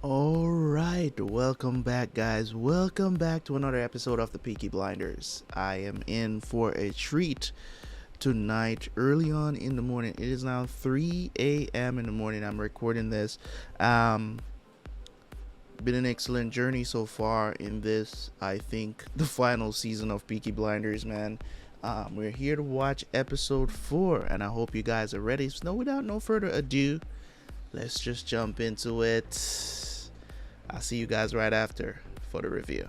Alright, welcome back, guys. Welcome back to another episode of the Peaky Blinders. I am in for a treat tonight, early on in the morning. It is now 3 a.m. in the morning. I'm recording this. Been an excellent journey so far in this, I think, the final season of Peaky Blinders, man. We're here to watch episode 4, and I hope you guys are ready. So, without no further ado, let's just jump into it. I'll see you guys right after for the review.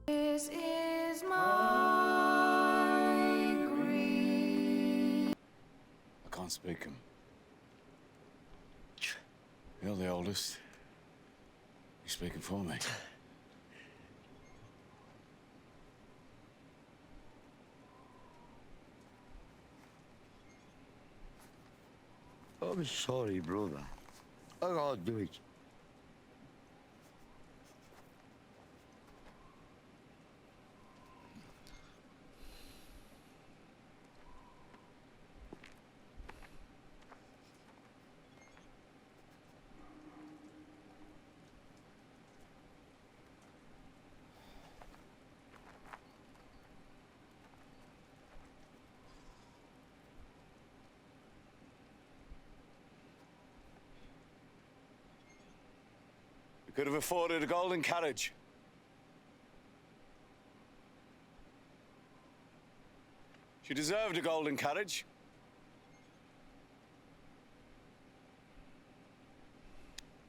This is my grief. I can't speak him. You're the oldest. You're speaking for me. I'm sorry, brother. I can't do it. We could have afforded a golden carriage. She deserved a golden carriage.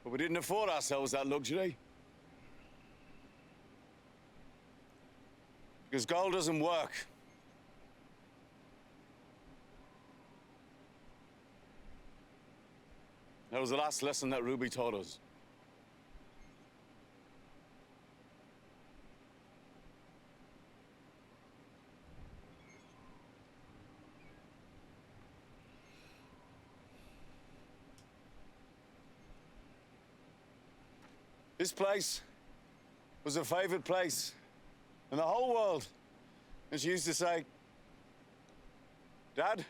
But we didn't afford ourselves that luxury. Because gold doesn't work. That was the last lesson that Ruby taught us. This place was a favorite place in the whole world. And she used to say, Dad,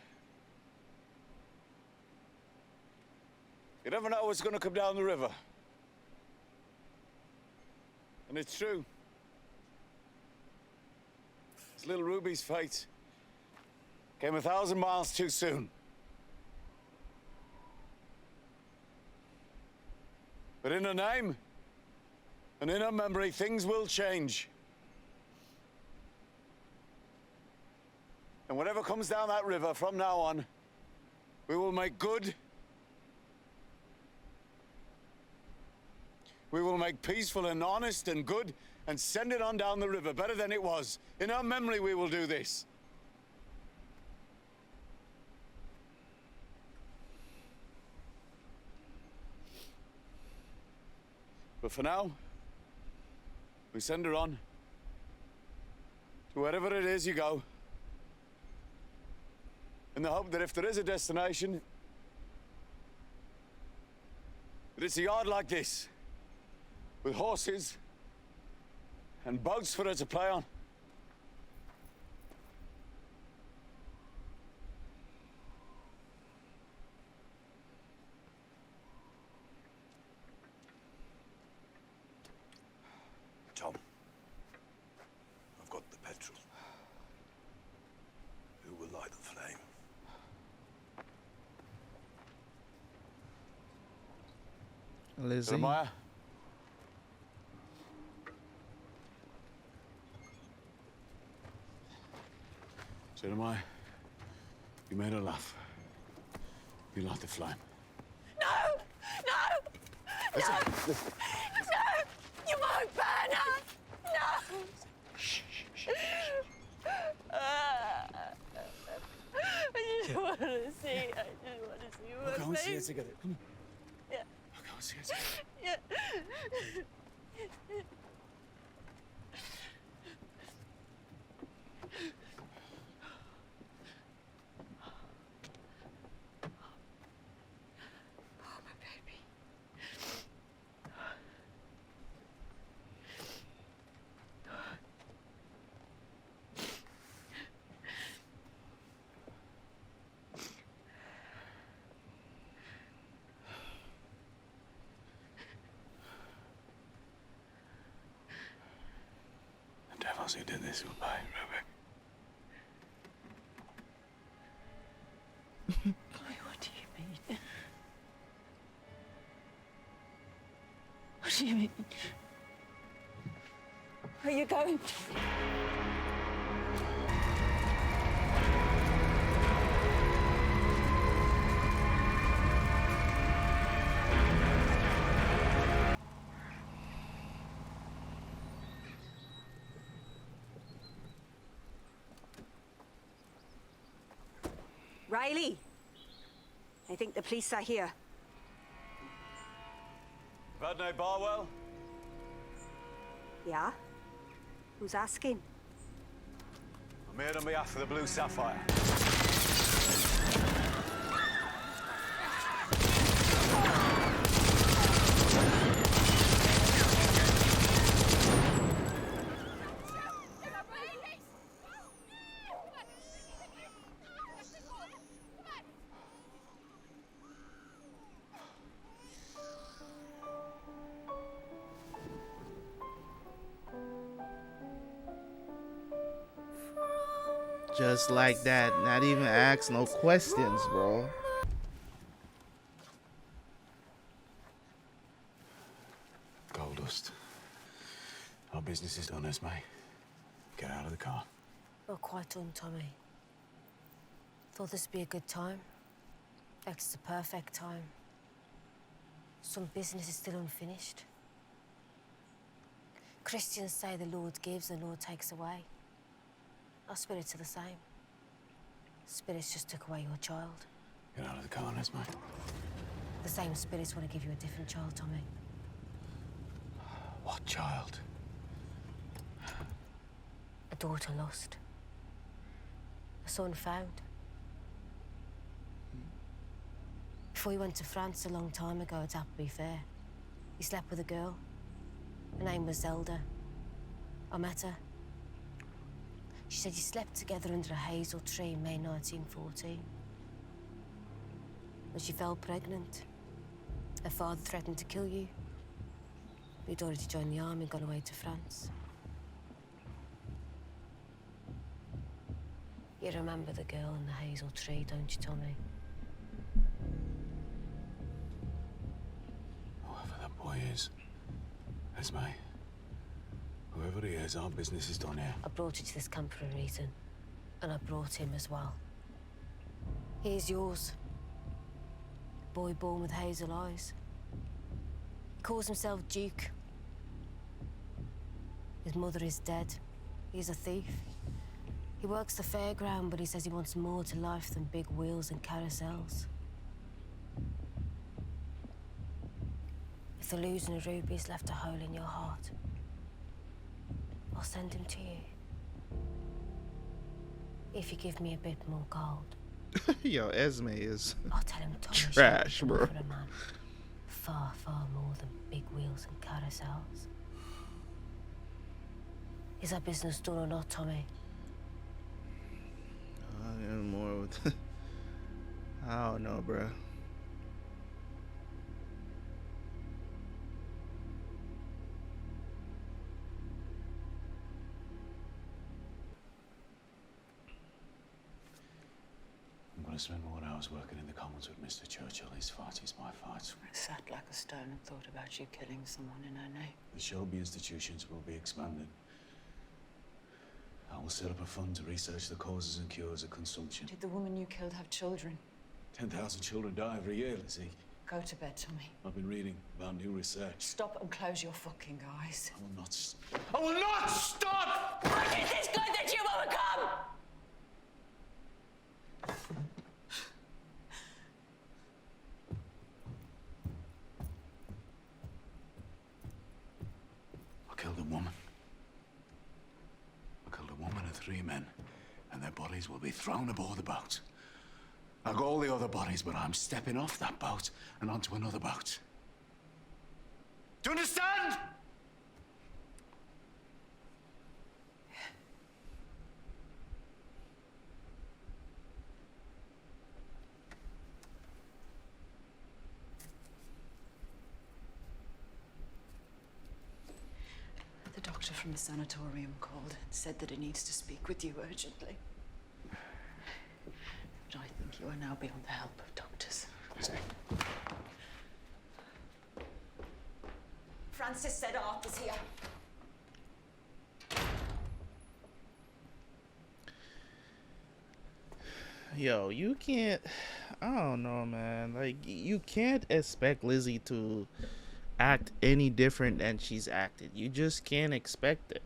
you never know what's going to come down the river. And it's true. It's little Ruby's fate came 1,000 miles too soon. But in her name, and in her memory, things will change. And whatever comes down that river from now on, we will make good. We will make peaceful and honest and good and send it on down the river better than it was. In her memory, we will do this. But for now, we send her on to wherever it is you go, in the hope that if there is a destination, that it's a yard like this, with horses and boats for her to play on. Tom, I've got the petrol. Who will light the flame? Lizzie. Jeremiah? Jeremiah, you made her laugh. You light the flame. No! No! No! No! You won't burn us! No! I just want to see. I just want to see We'll go and see her face. together. Come on. Yeah. We'll go and see her together. Yeah. Oh, my baby. Those who did this will pay, Ruby. What do you mean? What do you mean? Where are you going? Riley, I think the police are here. Vadney Barwell? Yeah? Who's asking? I'm here on behalf of the Blue Sapphire. Just like that, not even ask no questions, bro. Gold dust. Our business is done, Esme. Get out of the car. Not quite done, Tommy. Thought this'd be a good time. It's the perfect time. Some business is still unfinished. Christians say the Lord gives, the Lord takes away. Our spirits are the same. Spirits just took away your child. Get out of the car, Esme. The same spirits want to give you a different child, Tommy. What child? A daughter lost. A son found. Before he went to France a long time ago at Appleby Fair, he slept with a girl. Her name was Zelda. I met her. She said you slept together under a hazel tree in May 1914. When she fell pregnant, her father threatened to kill you. You'd already joined the army and gone away to France. You remember the girl in the hazel tree, don't you, Tommy? Whoever that boy is, Esme. Whoever he is, our business is done here. I brought you to this camp for a reason, and I brought him as well. He is yours. Boy born with hazel eyes. He calls himself Duke. His mother is dead. He's a thief. He works the fairground, but he says he wants more to life than big wheels and carousels. If the losing of rubies left a hole in your heart, I'll send him to you. If you give me a bit more gold. Yo, Esme is I'll tell him Tommy trash, showed bro. for a man. Far, far more than big wheels and carousels. Is our business done or not, Tommy? More with I don't know, bro. I'm going to spend more hours working in the Commons with Mr. Churchill. His fight is my fight. I sat like a stone and thought about you killing someone in her name. The Shelby institutions will be expanded. I will set up a fund to research the causes and cures of consumption. Did the woman you killed have children? 10,000 children die every year, Lizzie. Go to bed, Tommy. I've been reading about new research. Stop and close your fucking eyes. I will not. I will not stop! What is this good that you overcome? I killed a woman. I killed a woman and 3 men, and their bodies will be thrown aboard the boat. Like all the other bodies, but I'm stepping off that boat and onto another boat. Do you understand? The doctor from from the sanatorium called and said that it needs to speak with you urgently. But I think you are now beyond the help of doctors. Francis said Arthur's here. Yo, you can't. I don't know, man. Like, you can't expect Lizzie to act any different than she's acted. You just can't expect it.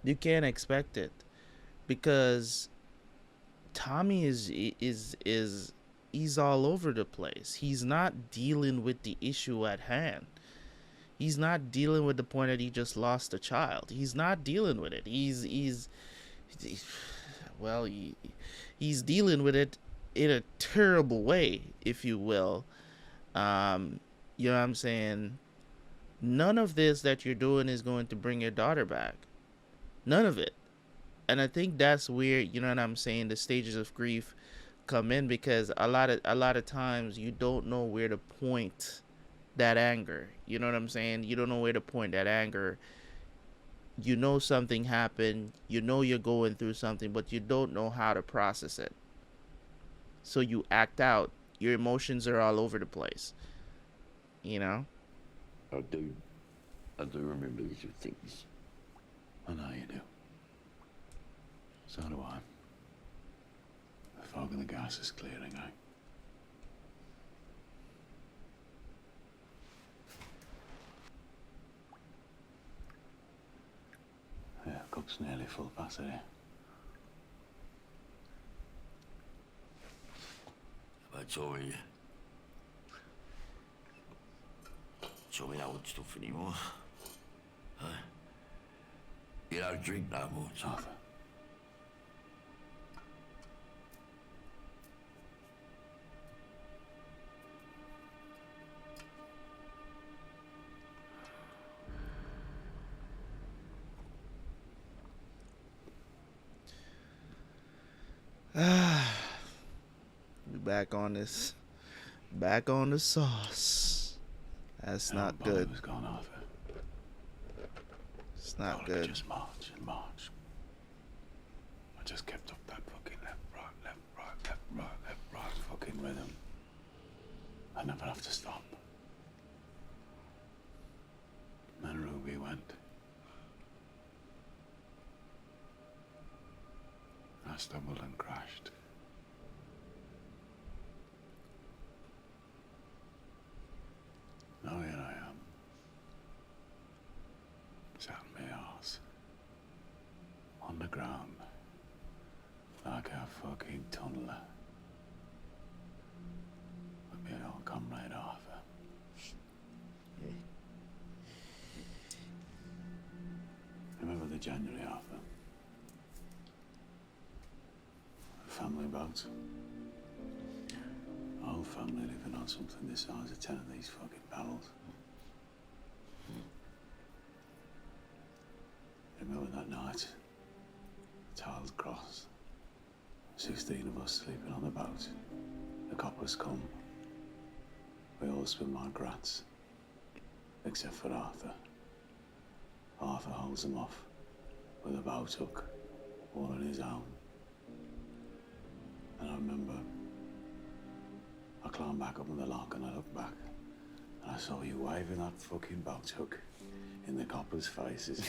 You can't expect it because Tommy is he's all over the place. He's not dealing with the issue at hand. He's not dealing with the point that he just lost a child. He's not dealing with it. He's dealing with it in a terrible way, if you will. You know what I'm saying? None of this that you're doing is going to bring your daughter back. None of it. And I think that's where, you know what I'm saying, the stages of grief come in, because a lot of times you don't know where to point that anger. You know what I'm saying? You don't know where to point that anger. You know something happened, you know you're going through something, but you don't know how to process it. So you act out. Your emotions are all over the place. You know? I do remember little things. I know you do. So do I. The fog in the gas is clearing out. Yeah, cup's nearly full, pass it here. I told you. Told me I wouldn't stuff anymore. Huh? You don't drink no more, Arthur. Back on the sauce. That's not good. Was gone, Arthur. It's not Thought good. Just march and march. I just kept up that fucking left, right fucking rhythm. I never have to stop. Then Ruby went. I stumbled and crashed. Now here I am. Sat in my arse. On the ground. Like a fucking tunneler. With my old comrade Arthur. Remember the January, Arthur? Family boat. Whole family living on something this size of 10 of these fucking barrels. Remember that night? Tiled cross. 16 of us sleeping on the boat. The coppers come. We all swim like rats. Except for Arthur. Arthur holds them off with a boat hook, all on his own. And I remember I climbed back up on the lock and I looked back and I saw you waving that fucking boat hook in the coppers' faces.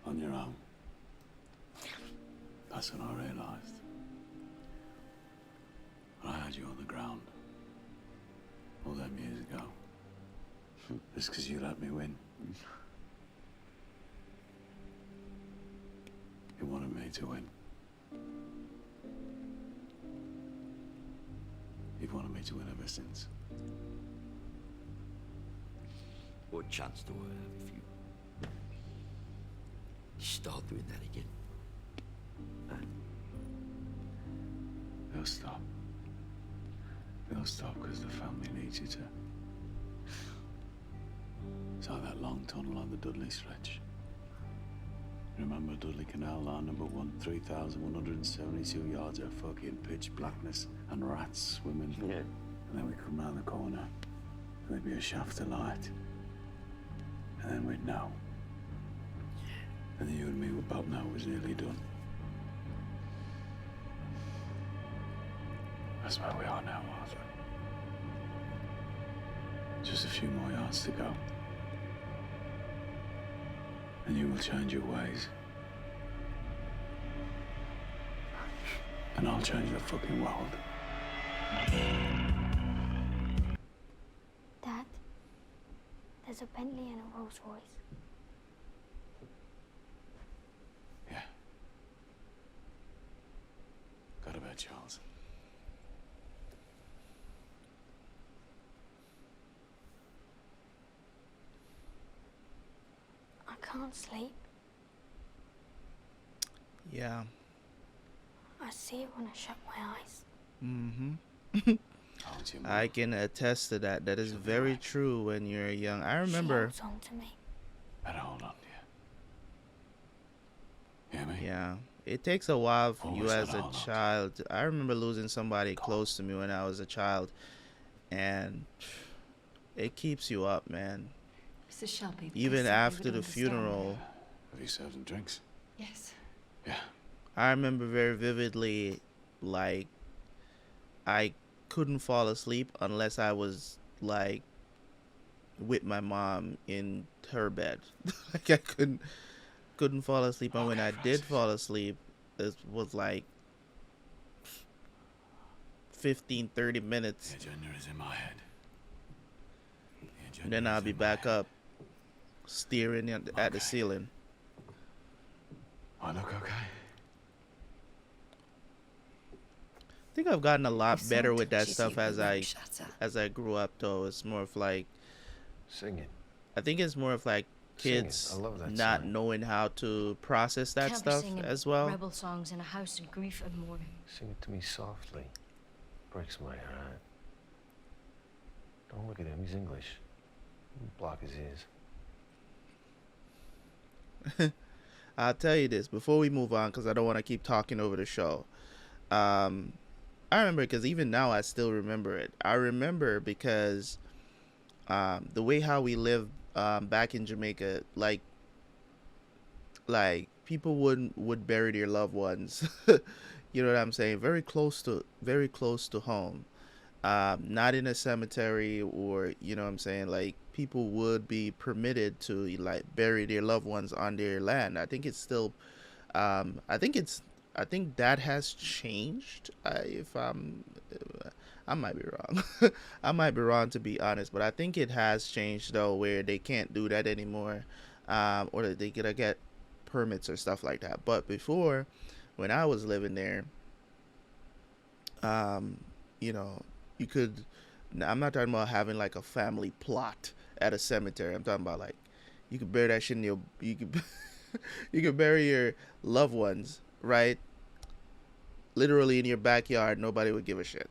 On your own. That's when I realised. When I had you on the ground all them years ago. Just because you let me win. You wanted me to win. You've wanted me to win ever since. What chance do I have if you start doing that again? Huh? They'll stop. They'll stop because the family needs you to. It's like that long tunnel on the Dudley stretch. Remember Dudley Canal, line number 1, 3,172 yards of fucking pitch blackness and rats swimming. Yeah. And then we come round the corner and there'd be a shaft of light. And then we'd know. And you and me were both know was nearly done. That's where we are now, Arthur. Just a few more yards to go. And you will change your ways. And I'll change the fucking world. Dad, there's a Bentley and a Rolls Royce. Yeah. Go to bed, Charles. I can't sleep. Yeah. I see it when I shut my eyes. Aren't you, Mum? I can attest to that. That is She'll be very right. true when you're young. I remember. She holds on to me. Better hold on, dear. Hear me? Yeah. It takes a while for you Always as had a all that. child. I remember losing somebody close to me when I was a child. And it keeps you up, man. Mr. Shelby. Even after the funeral. Have you served them drinks? Yes. Yeah. I remember very vividly, like, I couldn't fall asleep unless I was, like, with my mom in her bed. Like, I couldn't fall asleep. And when I did fall asleep, it was, like, 15, 30 minutes. The agenda is in my head. The agenda And then I'll is be in my back head. up, staring at the Okay. ceiling. I look okay? I think I've gotten a lot If better someone with that touches stuff you, as you won't I shatter. grew up, though. It's more of like, Sing it. I think it's more of like Sing it. kids I love that not song. knowing how to process that Can't be stuff singing as well. rebel songs in a house of grief and mourning. Sing it to me softly. Breaks my heart. Don't look at him. He's English. Block his ears. I'll tell you this before we move on, because I don't want to keep talking over the show. I remember, because even now I still remember it. I remember because the way how we lived back in Jamaica, like people would bury their loved ones. You know what I'm saying? Very close to home. Not in a cemetery, or you know what I'm saying, like people would be permitted to like bury their loved ones on their land. I think it's still I think that has changed. I might be wrong. I might be wrong, to be honest, but I think it has changed though, where they can't do that anymore, or that they gotta get permits or stuff like that. But before, when I was living there, you know, you could. I'm not talking about having like a family plot at a cemetery. I'm talking about like you could bury that shit in your. You could you could bury your loved ones, right? Literally in your backyard. Nobody would give a shit,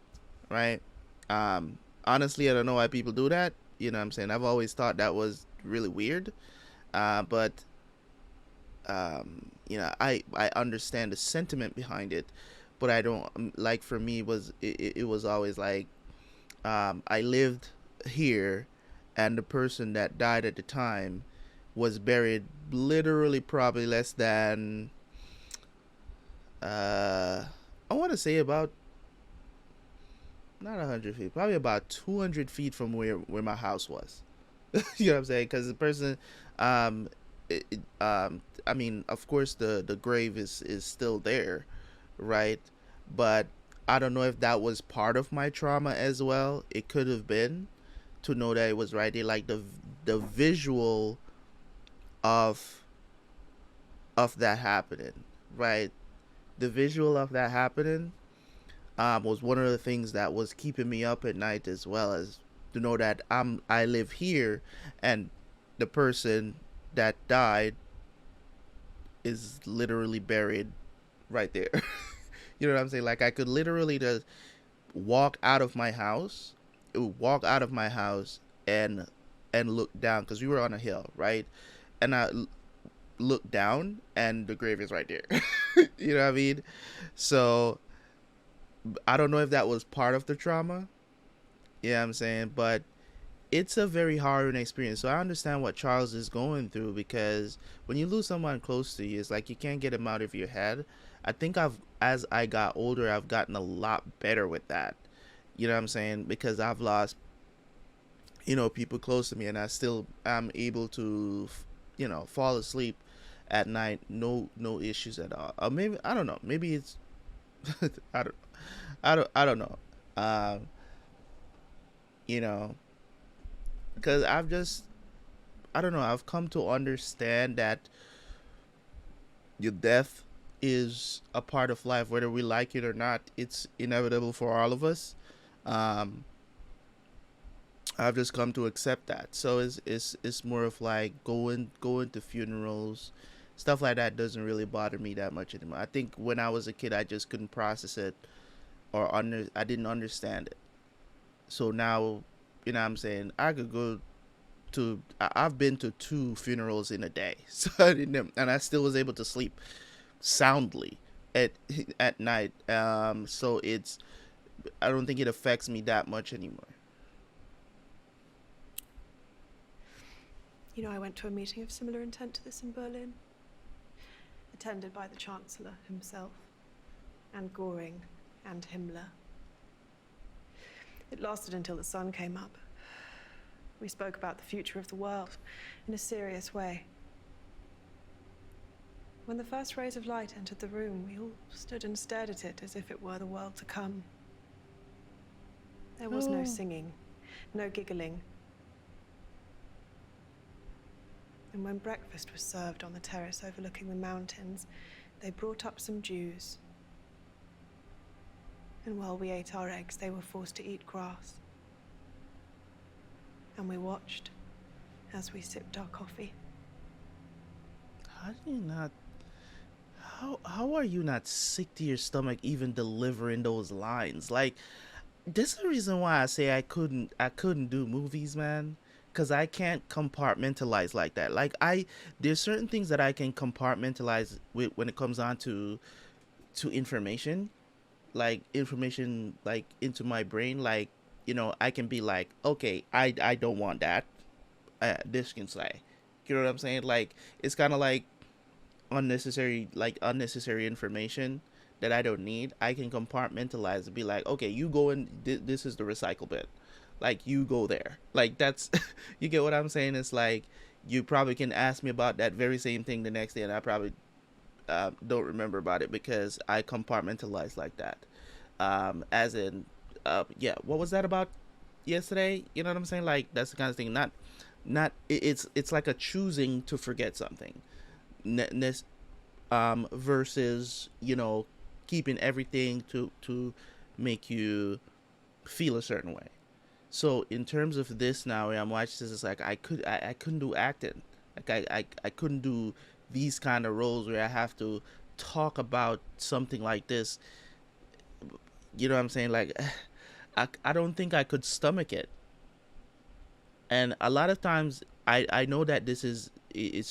right? Honestly, I don't know why people do that. You know what I'm saying? I've always thought that was really weird. But you know, I understand the sentiment behind it, but I don't like. For me, it was always like I lived here, and the person that died at the time was buried literally probably less than I want to say about not 100 feet, probably about 200 feet from where my house was. You know what I'm saying? Because the person, I mean, of course the grave is still there, right? But I don't know if that was part of my trauma as well. It could have been, to know that it was right there, like the visual of that happening, right? The visual of that happening was one of the things that was keeping me up at night, as well as to know that I live here, and the person that died is literally buried right there. You know what I'm saying? Like I could literally just walk out of my house, and look down, because we were on a hill, right? And I look down, and the grave is right there. You know what I mean? So I don't know if that was part of the trauma. Yeah, you know what I'm saying, but it's a very hard experience. So I understand what Charles is going through, because when you lose someone close to you, it's like you can't get them out of your head. I think as I got older, I've gotten a lot better with that. You know what I'm saying? Because I've lost, people close to me, and I still am able to, fall asleep at night, no issues at all. Or maybe, I don't know. Maybe it's I don't know. Um, you know, because I don't know. I've come to understand that your death is a part of life, whether we like it or not. It's inevitable for all of us. Um, I've just come to accept that. So it's more of like going to funerals, stuff like that doesn't really bother me that much anymore. I think when I was a kid, I just couldn't process it, or I didn't understand it. So now, what I'm saying, I could go to I've been to 2 funerals in a day. So I didn't, and I still was able to sleep soundly at at night. So I don't think it affects me that much anymore. You know, I went to a meeting of similar intent to this in Berlin, attended by the Chancellor himself, and Göring, and Himmler. It lasted until the sun came up. We spoke about the future of the world in a serious way. When the first rays of light entered the room, we all stood and stared at it as if it were the world to come. There was no singing, no giggling. And when breakfast was served on the terrace overlooking the mountains, they brought up some Jews. And while we ate our eggs, they were forced to eat grass. And we watched as we sipped our coffee. How do you not? How are you not sick to your stomach even delivering those lines? Like, this is the reason why I say I couldn't do movies, man. Cause I can't compartmentalize like that. Like there's certain things that I can compartmentalize with when it comes on to information, like information like into my brain. Like, I can be like, okay, I don't want that. This can say, you know what I'm saying? Like, it's kind of like unnecessary information that I don't need. I can compartmentalize and be like, okay, you go in. This is the recycle bit. Like, you go there. Like, that's you get what I'm saying? It's like you probably can ask me about that very same thing the next day, and I probably don't remember about it because I compartmentalize like that. As in, yeah, what was that about yesterday? You know what I'm saying? Like, that's the kind of thing. It's like a choosing to forget something, versus keeping everything to make you feel a certain way. So in terms of this now, I'm watching this, it's like I couldn't do acting. Like I couldn't do these kind of roles where I have to talk about something like this. You know what I'm saying? Like, I don't think I could stomach it. And a lot of times I know that it's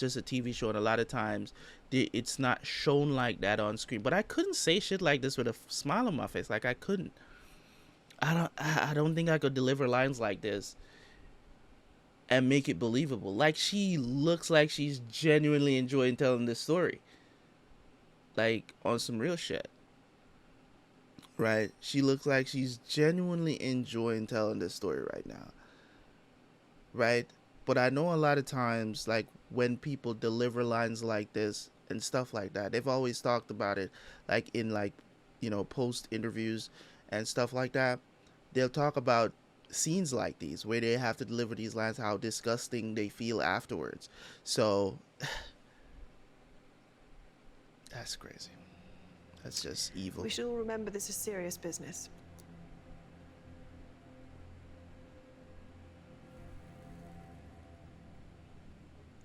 just a TV show, and a lot of times it's not shown like that on screen. But I couldn't say shit like this with a smile on my face. Like, I couldn't. I don't think I could deliver lines like this and make it believable. Like, she looks like she's genuinely enjoying telling this story. Like, on some real shit. Right? She looks like she's genuinely enjoying telling this story right now. Right? But I know a lot of times, like, when people deliver lines like this and stuff like that, they've always talked about it, like, in, like, post interviews and stuff like that. They'll talk about scenes like these where they have to deliver these lines, how disgusting they feel afterwards. So that's crazy. That's just evil. We should all remember this is serious business.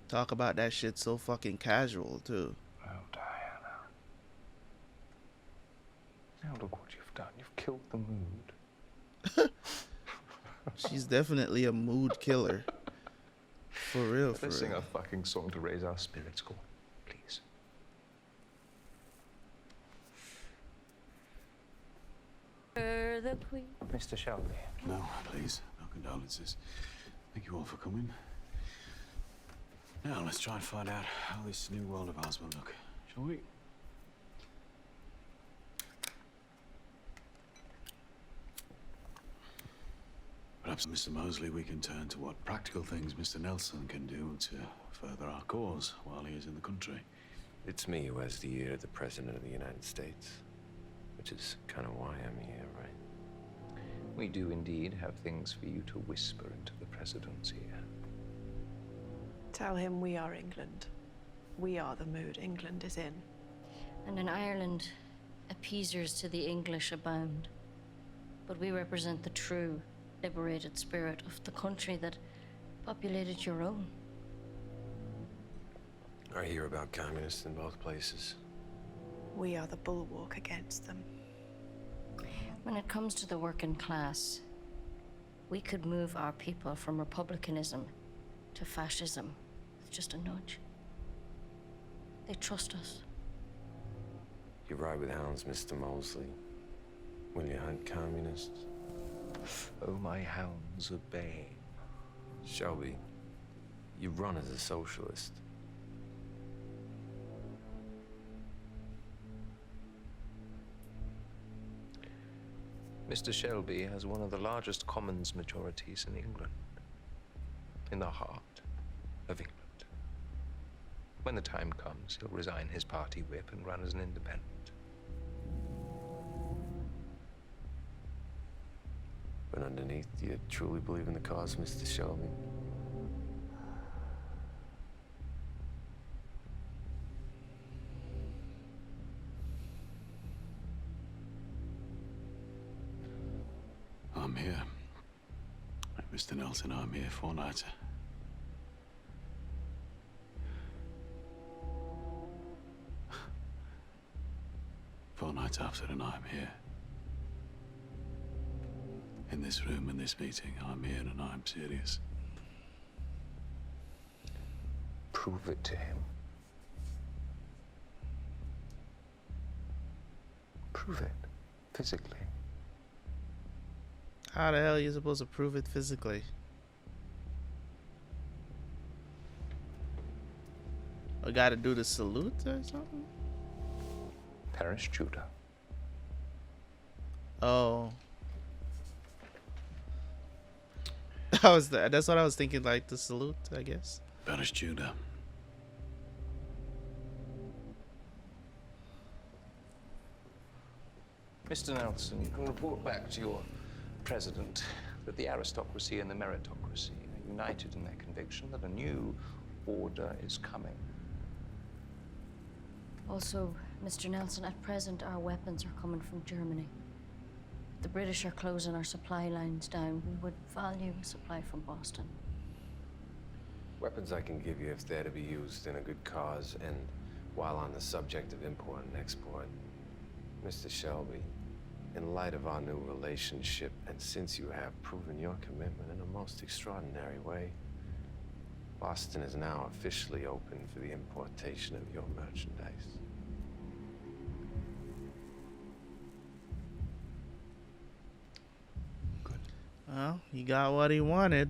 Talk about that shit so fucking casual too. Oh, Diana. Now look what you've done. You've killed the mood. She's definitely a mood killer. For real, for Let's sing real. a fucking song to raise our spirits. Go on, please. The Queen. Mr. Shelby. No, please. No condolences. Thank you all for coming. Now let's try and find out how this new world of ours will look, shall we? Perhaps, Mr. Mosley, we can turn to what practical things Mr. Nelson can do to further our cause while he is in the country. It's me who has the ear of the President of the United States. Which is kind of why I'm here, right? We do indeed have things for you to whisper into the President's ear. Tell him we are England. We are the mood England is in. And in Ireland, appeasers to the English abound. But we represent the true, liberated spirit of the country that populated your own. I hear about communists in both places. We are the bulwark against them. When it comes to the working class, we could move our people from republicanism to fascism with just a nudge. They trust us. You ride with hounds, Mr. Mosley. Will you hunt communists? Oh, my hounds obey. Shelby, you run as a socialist. Mr. Shelby has one of the largest Commons majorities in England. In the heart of England. When the time comes, he'll resign his party whip and run as an independent. But underneath, do you truly believe in the cause, Mr. Shelby? I'm here. Mr. Nelson, I'm here for night. Four nights after, and I'm here. In this room, in this meeting, I'm here and I'm serious. Prove it to him. Prove it. Physically. How the hell are you supposed to prove it physically? I gotta do the salute or something? Perish Judah. Oh. That's what I was thinking, like the salute, I guess. Banish Judah. Mr. Nelson, you can report back to your president that the aristocracy and the meritocracy are united in their conviction that a new order is coming. Also, Mr. Nelson, at present our weapons are coming from Germany. The British are closing our supply lines down. We would value a supply from Boston. Weapons I can give you if they're to be used in a good cause, and while on the subject of import and export, Mr. Shelby, in light of our new relationship, and since you have proven your commitment in a most extraordinary way, Boston is now officially open for the importation of your merchandise. Good. Well, he got what he wanted.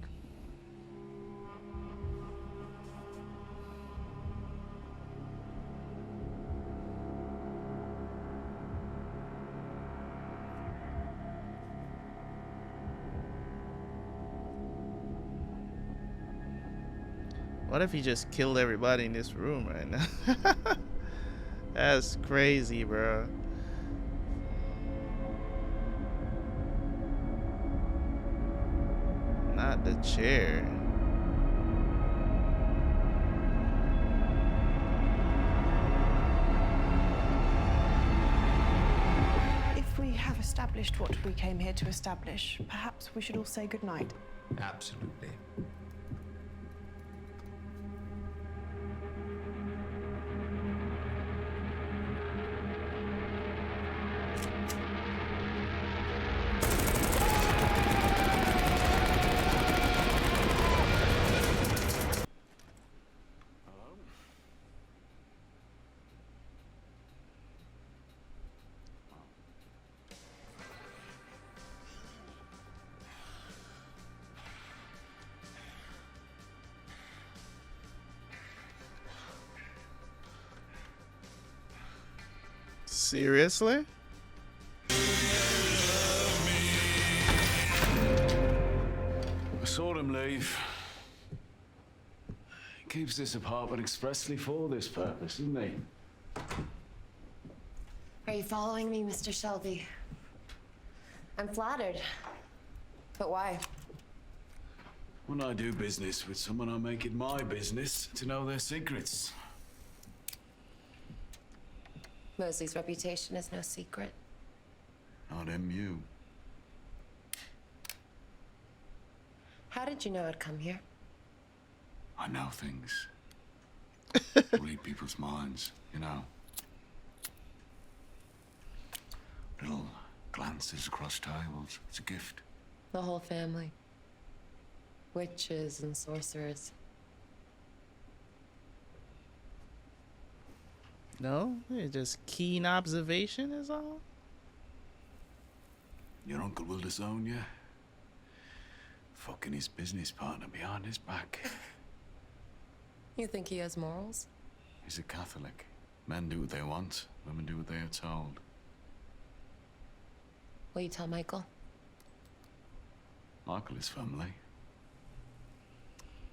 What if he just killed everybody in this room right now? That's crazy, bro. Not the chair. If we have established what we came here to establish, perhaps we should all say goodnight. Absolutely. Seriously? I saw him leave. He keeps this apartment expressly for this purpose, isn't he? Are you following me, Mr. Shelby? I'm flattered. But why? When I do business with someone, I make it my business to know their secrets. Mosley's reputation is no secret. Not MU. How did you know I'd come here? I know things. Read people's minds, you know. Little glances across tables. It's a gift. The whole family. Witches and sorcerers. No, it's just keen observation is all. Your uncle will disown you. Fucking his business partner behind his back. You think he has morals? He's a Catholic. Men do what they want. Women do what they are told. Will you tell Michael? Michael is family.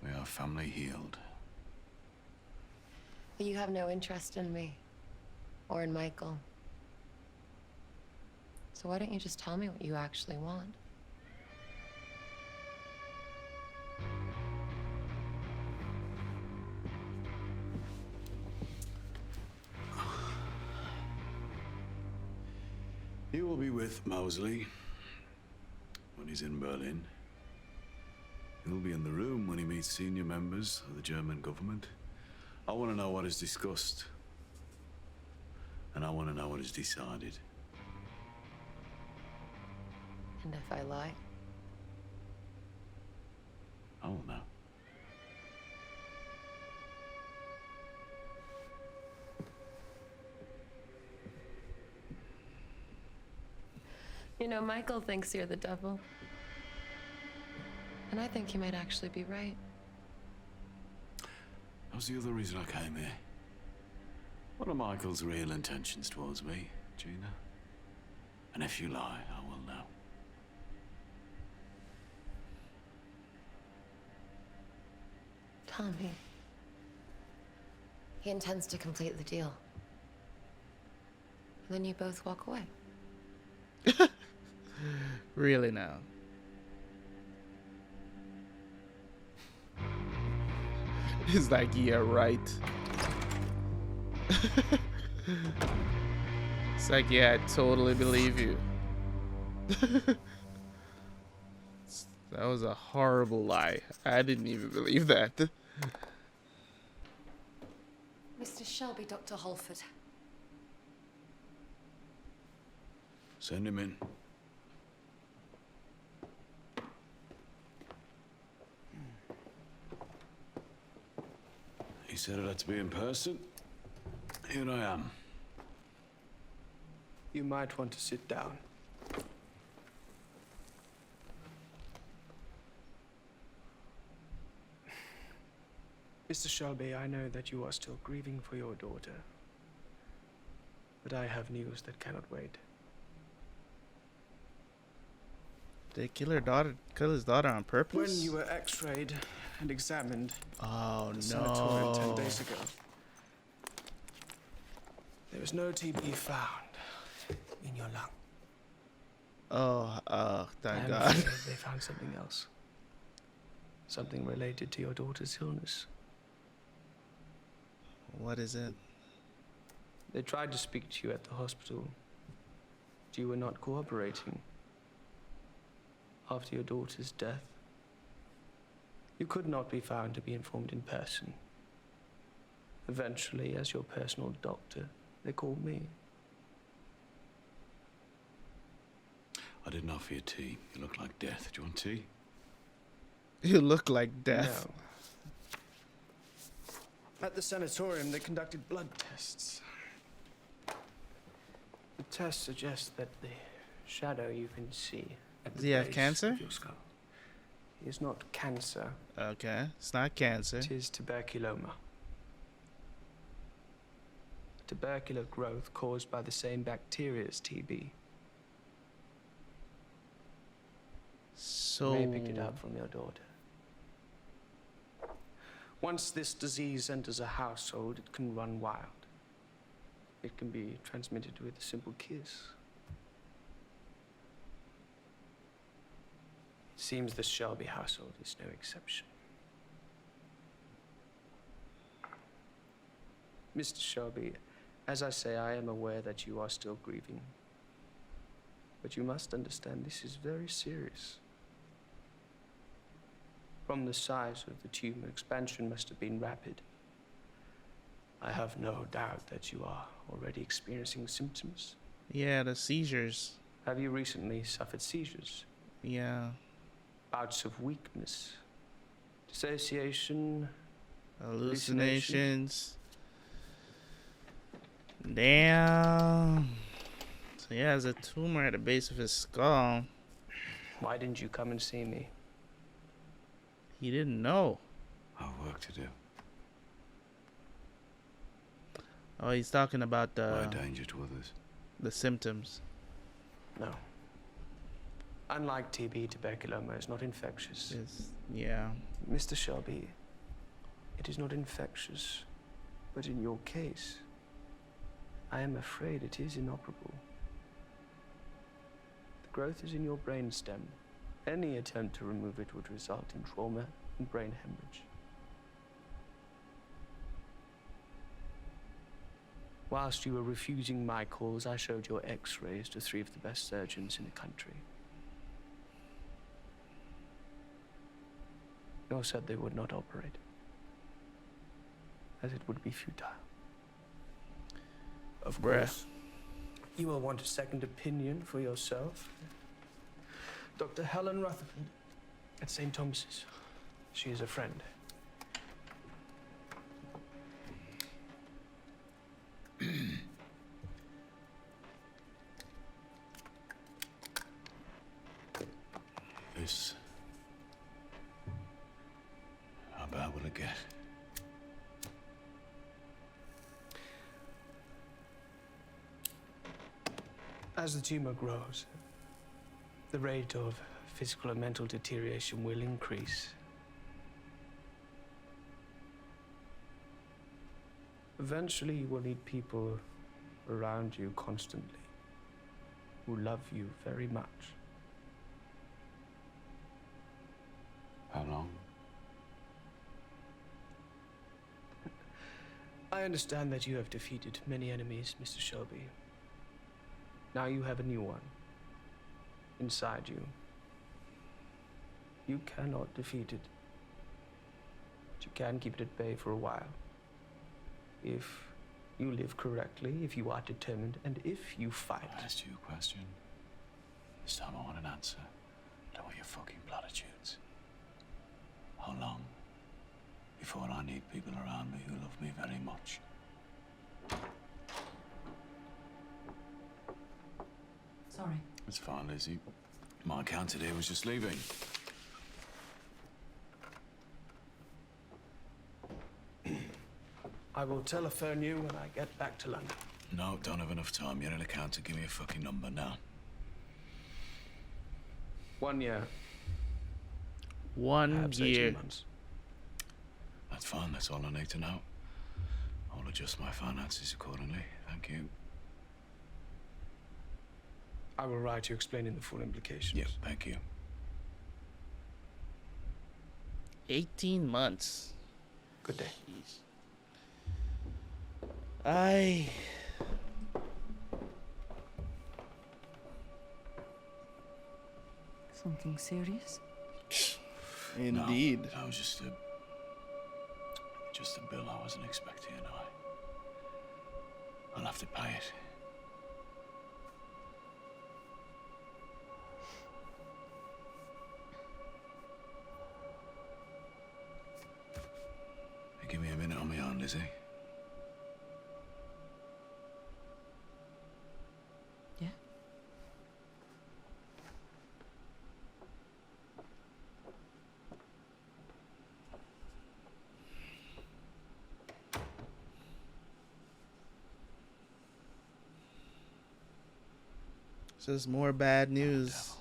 We are family healed. But you have no interest in me. Or in Michael. So why don't you just tell me what you actually want? You will be with Mosley when he's in Berlin. He'll be in the room when he meets senior members of the German government. I want to know what is discussed. And I want to know what is decided. And if I lie? I will know. You know, Michael thinks you're the devil. And I think he might actually be right. That was the other reason I came here. What are Michael's real intentions towards me, Gina? And if you lie, I will know. Tell me. He intends to complete the deal. And then you both walk away. Really now? It's like, yeah, right. It's like, yeah, I totally believe you. That was a horrible lie. I didn't even believe that. Mr. Shelby, Dr. Holford. Send him in. He said it had to be in person. Here I am. You might want to sit down. Mr. Shelby, I know that you are still grieving for your daughter. But I have news that cannot wait. Did they kill his daughter on purpose? When you were x-rayed and examined oh, at the sanatorium 10 no. days ago, there was no TB found in your lung. Thank I'm God. afraid they found something else. Something related to your daughter's illness. What is it? They tried to speak to you at the hospital, but you were not cooperating. After your daughter's death, you could not be found to be informed in person. Eventually, as your personal doctor, they called me. I didn't offer you tea. You look like death. Do you want tea? You look like death. No. At the sanatorium, they conducted blood tests. The tests suggest that the shadow you can see at the Does he have base cancer? of your skull is not cancer. Okay, it's not cancer. It is tuberculoma. tubercular growth caused by the same bacteria as TB. So You may have picked it up from your daughter. Once this disease enters a household, it can run wild. It can be transmitted with a simple kiss. It seems the Shelby household is no exception. Mr. Shelby, as I say, I am aware that you are still grieving. But you must understand this is very serious. From the size of the tumor, expansion must have been rapid. I have no doubt that you are already experiencing symptoms. yeah, the seizures. Have you recently suffered seizures? Yeah. Bouts of weakness, dissociation, Hallucinations. Damn. So he has a tumor at the base of his skull. Why didn't you come and see me? He didn't know. I've work to do. Oh, he's talking about My danger to others. the symptoms. No. Unlike TB, tuberculoma is not infectious. Yeah. Mr. Shelby, it is not infectious, but in your case, I am afraid it is inoperable. The growth is in your brainstem. Any attempt to remove it would result in trauma and brain hemorrhage. Whilst you were refusing my calls, I showed your x-rays to 3 of the best surgeons in the country. They all said they would not operate, as it would be futile. Of course, you will want a second opinion for yourself. Dr. Helen Rutherford at St. Thomas's. She is a friend. This... How bad will it get? As the tumor grows, the rate of physical and mental deterioration will increase. Eventually, you will need people around you constantly who love you very much. How long? I understand that you have defeated many enemies, Mr. Shelby. Now you have a new one inside you. You cannot defeat it, but you can keep it at bay for a while. If you live correctly, if you are determined, and if you fight. I asked you a question. This time I want an answer. I don't want your fucking platitudes. How long before I need people around me who love me very much? Sorry. It's fine, Lizzie. My account today was just leaving. I will telephone you when I get back to London. No, don't have enough time. You're an accountant. Give me a fucking number now. 1 year. 1 Perhaps year. 18 months. That's fine. That's all I need to know. I'll adjust my finances accordingly. Thank you. I will write you explaining the full implications. Yep, thank you. 18 months. Good day. Jeez. I... Something serious? Indeed. No, that was just a bill I wasn't expecting. I'll have to pay it. Give me a minute on my own, Lizzie. Yeah? Just more bad news.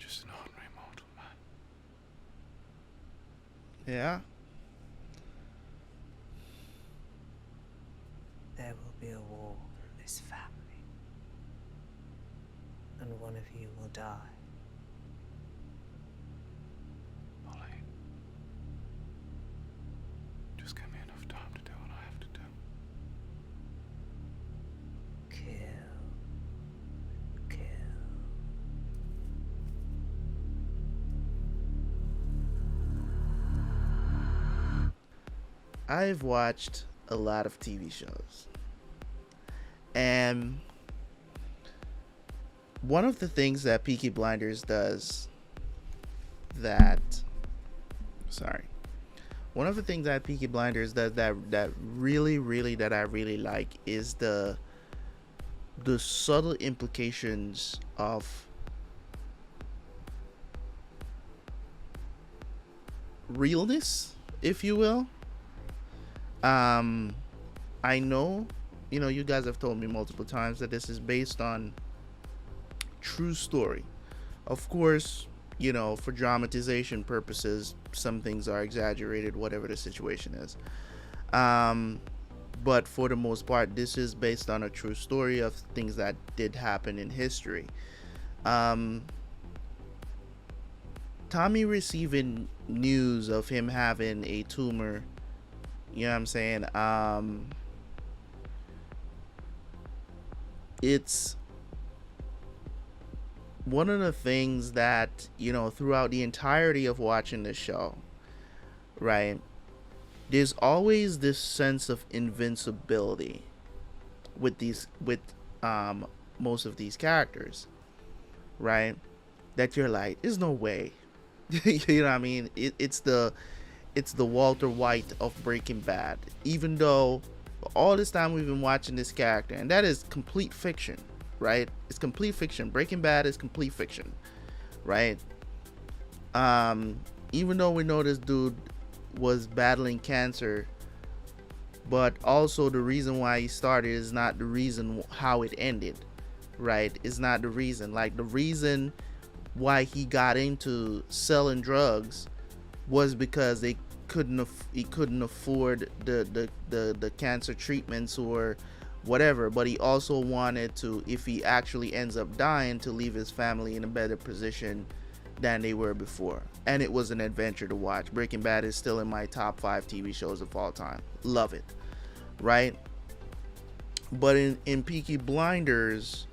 Just an ordinary mortal man. Yeah. There will be a war in this family, and one of you will die. Molly, just give me enough time to do what I have to do. Kill. Kill. I've watched a lot of TV shows, and one of the things that Peaky Blinders does one of the things that Peaky Blinders does that really that I really like is the subtle implications of realness, if you will. I know, you guys have told me multiple times that this is based on true story. Of course, for dramatization purposes, some things are exaggerated, whatever the situation is. But for the most part, this is based on a true story of things that did happen in history. Tommy receiving news of him having a tumor, you know what I'm saying? It's one of the things that, throughout the entirety of watching the show, right? There's always this sense of invincibility with most of these characters, right? That you're like, there's no way. You know what I mean? It's the Walter White of Breaking Bad. Even though all this time we've been watching this character, and that is complete fiction, right? It's complete fiction. Breaking Bad is complete fiction, right? Even though we know this dude was battling cancer, but also the reason why he started is not the reason how it ended, right? It's not the reason. Like, the reason why he got into selling drugs was because he couldn't afford the cancer treatments or whatever, but he also wanted to, if he actually ends up dying, to leave his family in a better position than they were before. And it was an adventure to watch. Breaking Bad is still in my top 5 TV shows of all time. Love it, right? But in Peaky Blinders,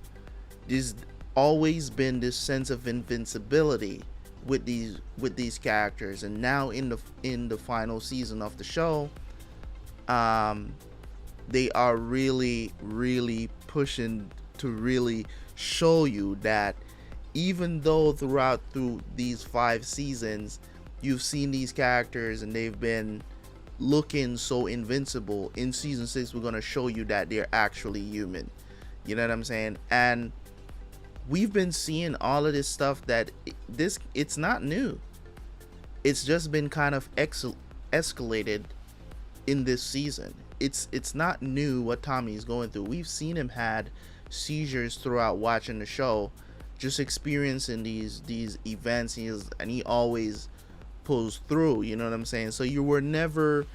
there's always been this sense of invincibility with these characters, and now in the final season of the show, they are really pushing to really show you that even though through these 5 seasons you've seen these characters and they've been looking so invincible, in season 6 we're going to show you that they're actually human. You know what I'm saying? And we've been seeing all of this stuff that it's not new. It's just been kind of escalated in this season. It's not new what Tommy's going through. We've seen him had seizures throughout watching the show, just experiencing these events, and he always pulls through. You know what I'm saying? So you were never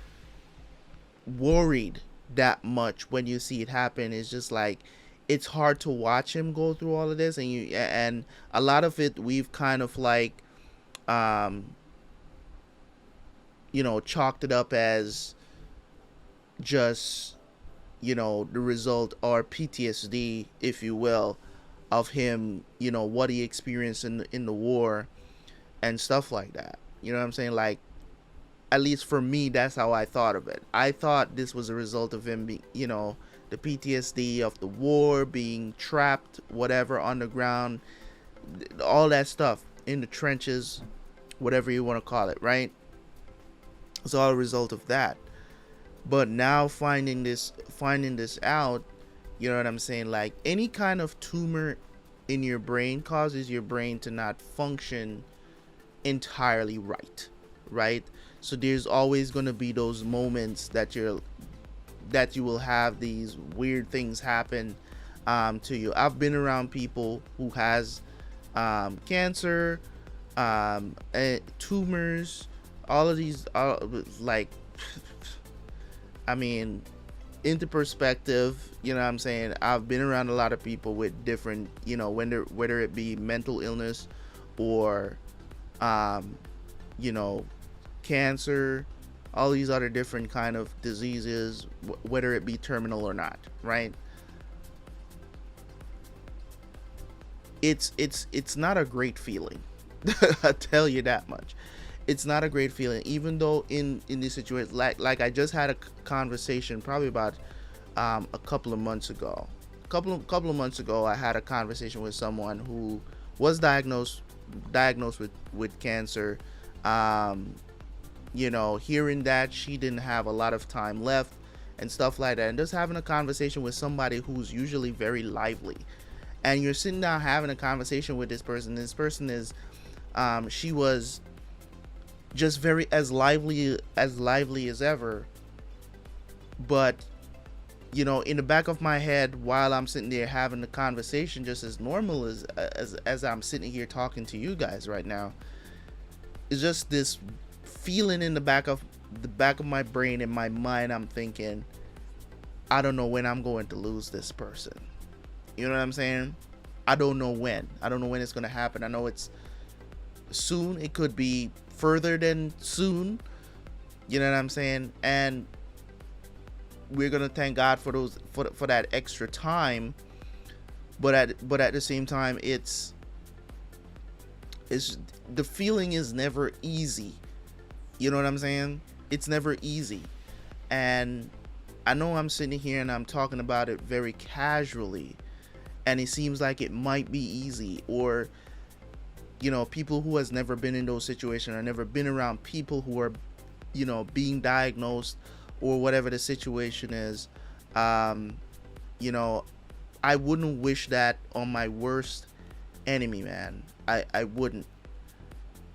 worried that much when you see it happen. It's just like, it's hard to watch him go through all of this, and a lot of it we've kind of like chalked it up as just the result, or PTSD, if you will, of him, what he experienced in the war and stuff like that. You know what I'm saying? Like, at least for me, that's how I thought of it. I thought this was a result of him being, the PTSD of the war, being trapped, whatever, underground, all that stuff, in the trenches, whatever you want to call it, right? It's all a result of that. But now finding this out, you know what I'm saying? Like, any kind of tumor in your brain causes your brain to not function entirely right? So there's always going to be those moments that that you will have these weird things happen to you. I've been around people who has cancer, tumors, all of these, like, I mean, into perspective, you know what I'm saying, I've been around a lot of people with different, you know, whether it be mental illness or you know, cancer, all these other different kind of diseases, whether it be terminal or not, right? It's not a great feeling. I tell you that much. It's not a great feeling, even though in this situation, like I just had a conversation probably about a couple of months ago. Couple of months ago, I had a conversation with someone who was diagnosed with cancer. You know, hearing that she didn't have a lot of time left and stuff like that, and just having a conversation with somebody who's usually very lively, and you're sitting down having a conversation with this person. This person is she was just very as lively as ever, but you know, in the back of my head, while I'm sitting there having the conversation just as normal as I'm sitting here talking to you guys right now, it's just this feeling in the back of my brain, in my mind. I'm thinking, I don't know when I'm going to lose this person. You know what I'm saying? I don't know when it's going to happen. I know it's soon. It could be further than soon. You know what I'm saying? And we're gonna thank God for those for that extra time. But at the same time, it's the feeling is never easy. You know what I'm saying? It's never easy. And I know I'm sitting here and I'm talking about it very casually, and it seems like it might be easy, or you know, people who has never been in those situations or never been around people who are, you know, being diagnosed or whatever the situation is, you know, I wouldn't wish that on my worst enemy, man. I wouldn't.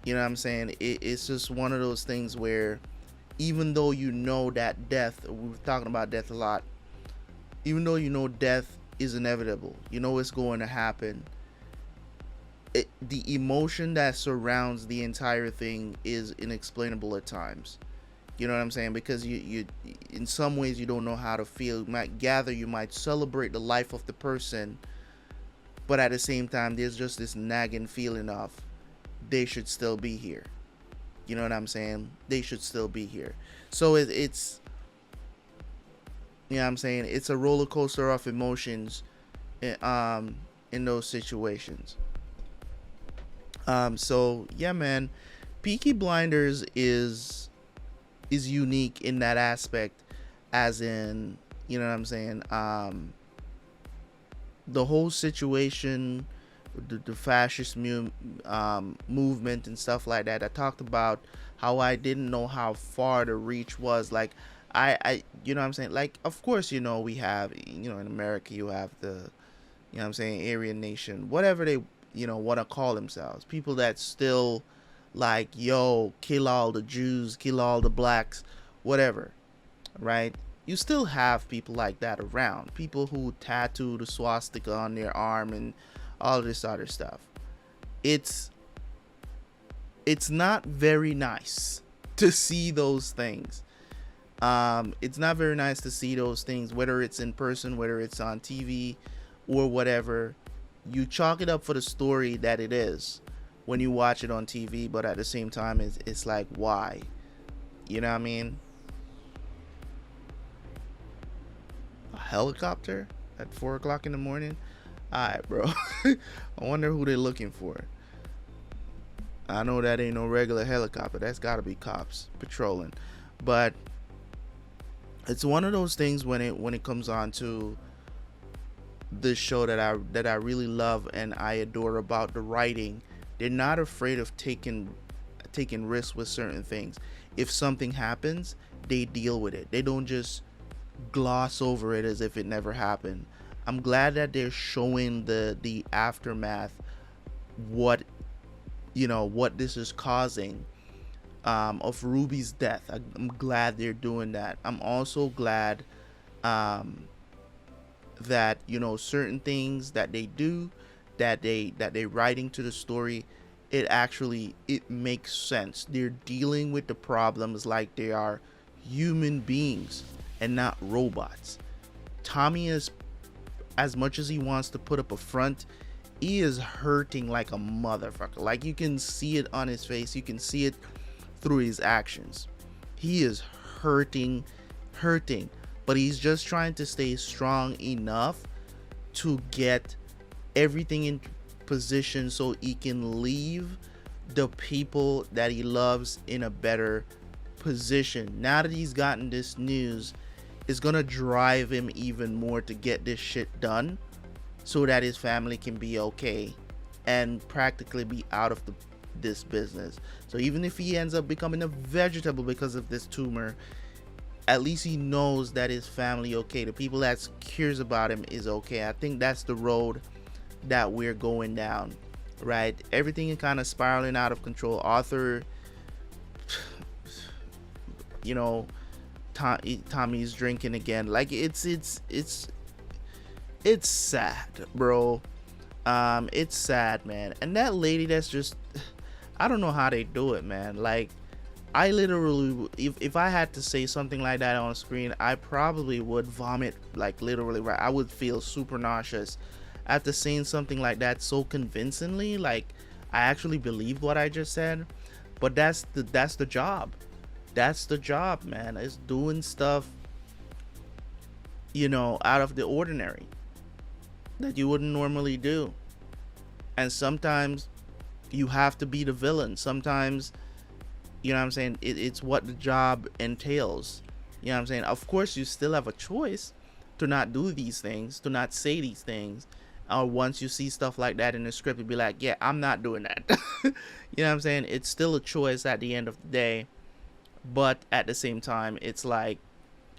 You know what I'm saying? It's just one of those things where, even though you know that death, we're talking about death a lot, even though you know death is inevitable, you know it's going to happen, the emotion that surrounds the entire thing is inexplainable at times. You know what I'm saying? Because you in some ways you don't know how to feel. You might gather, you might celebrate the life of the person, but at the same time there's just this nagging feeling of they should still be here. You know what I'm saying? They should still be here. So it's, you know what I'm saying, it's a roller coaster of emotions in those situations. So yeah, man, Peaky Blinders is unique in that aspect, as in, you know what I'm saying, the whole situation, the fascist movement and stuff like that. I talked about how I didn't know how far the reach was. Like I you know what I'm saying, like, of course, you know, we have, you know, in America you have the, you know what I'm saying, Aryan nation, whatever they, you know, want to call themselves, people that still like, yo, kill all the Jews, kill all the blacks, whatever, right? You still have people like that around, people who tattoo the swastika on their arm and all this other stuff. It's not very nice to see those things. It's not very nice to see those things, whether it's in person, whether it's on TV or whatever. You chalk it up for the story that it is when you watch it on TV, but at the same time, it's like, why? You know what I mean? A helicopter at 4 o'clock in the morning? Alright, bro. I wonder who they're looking for. I know that ain't no regular helicopter. That's gotta be cops patrolling. But it's one of those things when it comes on to this show that I really love and I adore about the writing. They're not afraid of taking risks with certain things. If something happens, they deal with it. They don't just gloss over it as if it never happened. I'm glad that they're showing the aftermath, what this is causing, of Ruby's death. I'm glad they're doing that. I'm also glad that, you know, certain things that they do, that they write into the story, it makes sense. They're dealing with the problems like they are human beings and not robots. Tommy is, as much as he wants to put up a front, he is hurting like a motherfucker. Like, you can see it on his face, you can see it through his actions. He is hurting, but he's just trying to stay strong enough to get everything in position so he can leave the people that he loves in a better position. Now that he's gotten this news, it's gonna drive him even more to get this shit done so that his family can be okay and practically be out of this business. So even if he ends up becoming a vegetable because of this tumor, at least he knows that his family okay. The people that cares about him is okay. I think that's the road that we're going down, right? Everything is kind of spiraling out of control. Arthur, you know, Tommy's drinking again. Like, it's sad, bro. It's sad, man. And that lady, that's just, I don't know how they do it, man. Like, I literally, if I had to say something like that on screen, I probably would vomit, like, literally, right? I would feel super nauseous after saying something like that so convincingly. Like, I actually believed what I just said. But that's the job. That's the job, man. It's doing stuff, you know, out of the ordinary that you wouldn't normally do. And sometimes you have to be the villain. Sometimes, you know what I'm saying, it's what the job entails. You know what I'm saying? Of course, you still have a choice to not do these things, to not say these things. Or once you see stuff like that in the script, you'd be like, yeah, I'm not doing that. You know what I'm saying? It's still a choice at the end of the day. But at the same time, it's like,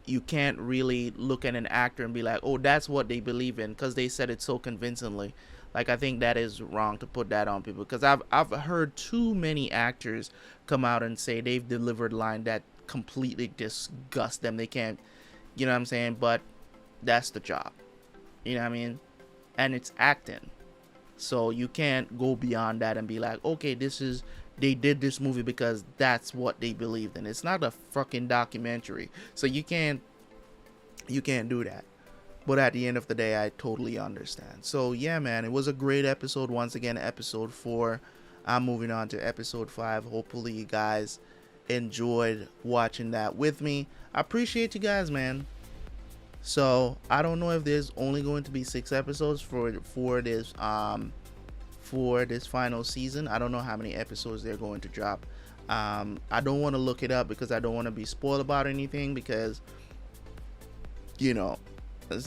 you can't really look at an actor and be like, oh, that's what they believe in because they said it so convincingly. Like, I think that is wrong to put that on people, because I've heard too many actors come out and say they've delivered line that completely disgust them. They can't, you know what I'm saying? But that's the job. You know what I mean? And it's acting. So you can't go beyond that and be like, okay, they did this movie because that's what they believed in. It's not a fucking documentary. So you can't do that. But at the end of the day, I totally understand. So yeah, man, it was a great episode. Once again, episode 4. I'm moving on to episode 5. Hopefully you guys enjoyed watching that with me. I appreciate you guys, man. So I don't know if there's only going to be 6 episodes for this final season. I don't know how many episodes they're going to drop. I don't want to look it up because I don't want to be spoiled about anything, because, you know,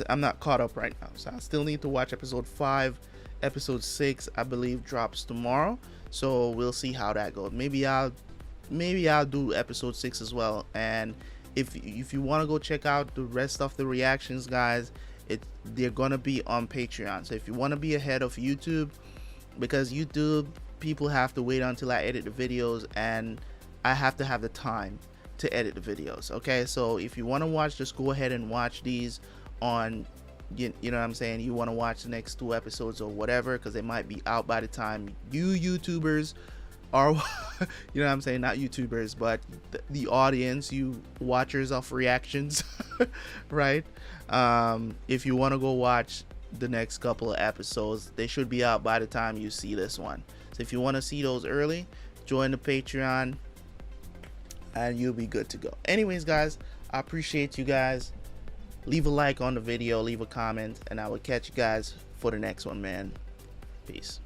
I'm not caught up right now. So I still need to watch episode 5. Episode 6, I believe, drops tomorrow. So we'll see how that goes. Maybe I'll do episode 6 as well. And if you want to go check out the rest of the reactions, guys, they're gonna be on Patreon. So if you want to be ahead of YouTube, because YouTube people have to wait until I edit the videos, and I have to have the time to edit the videos. Okay, so if you want to watch, just go ahead and watch these on, you know what I'm saying, you want to watch the next 2 episodes or whatever, because they might be out by the time you YouTubers are you know what I'm saying, not YouTubers, but the audience, you watchers of reactions, right? If you want to go watch the next couple of episodes, they should be out by the time you see this one. So if you want to see those early, join the Patreon and you'll be good to go. Anyways, guys, I appreciate you guys. Leave a like on the video, leave a comment, and I will catch you guys for the next one, man. Peace.